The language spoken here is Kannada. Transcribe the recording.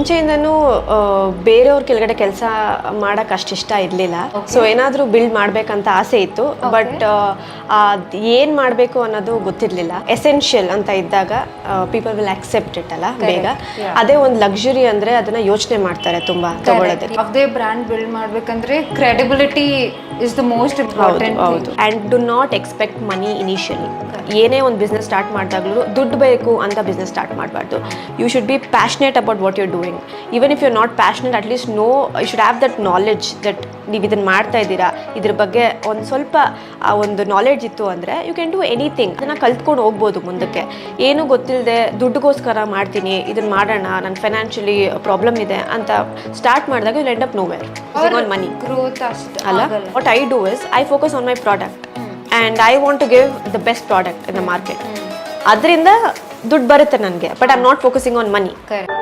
ಮುಂಚೆಯಿಂದನೂ ಬೇರೆಯವ್ರ ಕೆಳಗಡೆ ಕೆಲಸ ಮಾಡಕ್ಕೆ ಅಷ್ಟು ಇಷ್ಟ ಇರಲಿಲ್ಲ. ಸೊ ಏನಾದರೂ ಬಿಲ್ಡ್ ಮಾಡಬೇಕಂತ ಆಸೆ ಇತ್ತು, ಬಟ್ ಏನು ಮಾಡಬೇಕು ಅನ್ನೋದು ಗೊತ್ತಿರಲಿಲ್ಲ. ಎಸೆನ್ಷಿಯಲ್ ಅಂತ ಇದ್ದಾಗ ಪೀಪಲ್ ವಿಲ್ ಅಕ್ಸೆಪ್ಟ್ ಇಟ್ ಅಲ್ಲ ಬೇಗ. ಅದೇ ಒಂದು ಲಕ್ಸುರಿ ಅಂದರೆ ಅದನ್ನು ಯೋಚನೆ ಮಾಡ್ತಾರೆ ತುಂಬ ತಗೊಳ್ಳೋದಕ್ಕೆ. ಯಾವುದೇ ಬ್ರ್ಯಾಂಡ್ ಬಿಲ್ಡ್ ಮಾಡಬೇಕಂದ್ರೆ credibility is the most important. ಹೌದು. And do not expect money initially. ಏನೇ ಒಂದು ಬಿಸ್ನೆಸ್ ಸ್ಟಾರ್ಟ್ ಮಾಡಿದಾಗಲೂ ದುಡ್ಡು ಬೇಕು ಅಂತ ಬಿಸ್ನೆಸ್ ಸ್ಟಾರ್ಟ್ ಮಾಡಬಾರ್ದು. You should be passionate about what you're doing. Even if you not passionate, at least know you should have that knowledge that ನೀವು ಇದನ್ನು ಮಾಡ್ತಾ ಇದ್ದೀರಾ, ಇದ್ರ ಬಗ್ಗೆ ಒಂದು ಸ್ವಲ್ಪ ಒಂದು ನಾಲೆಡ್ಜ್ ಇತ್ತು ಅಂದರೆ ಯು ಕ್ಯಾನ್ ಡೂ ಎನಿಥಿಂಗ್. ಅದನ್ನು ಕಲ್ತ್ಕೊಂಡು ಹೋಗ್ಬೋದು ಮುಂದಕ್ಕೆ. ಏನೂ ಗೊತ್ತಿಲ್ಲದೆ ದುಡ್ಡುಗೋಸ್ಕರ ಮಾಡ್ತೀನಿ, ಇದನ್ನು ಮಾಡೋಣ, ನನ್ನ ಫೈನಾನ್ಷಿಯಲಿ ಪ್ರಾಬ್ಲಮ್ ಇದೆ ಅಂತ ಸ್ಟಾರ್ಟ್ ಮಾಡಿದಾಗ you end up nowhere on money growth ಅಷ್ಟೇ ಅಲ್ಲ. What I do is I focus on my product and I want to give the best product in the market. ಅದರಿಂದ ದುಡ್ಡು ಬರುತ್ತೆ ನನಗೆ, but I am not focusing on money. Correct.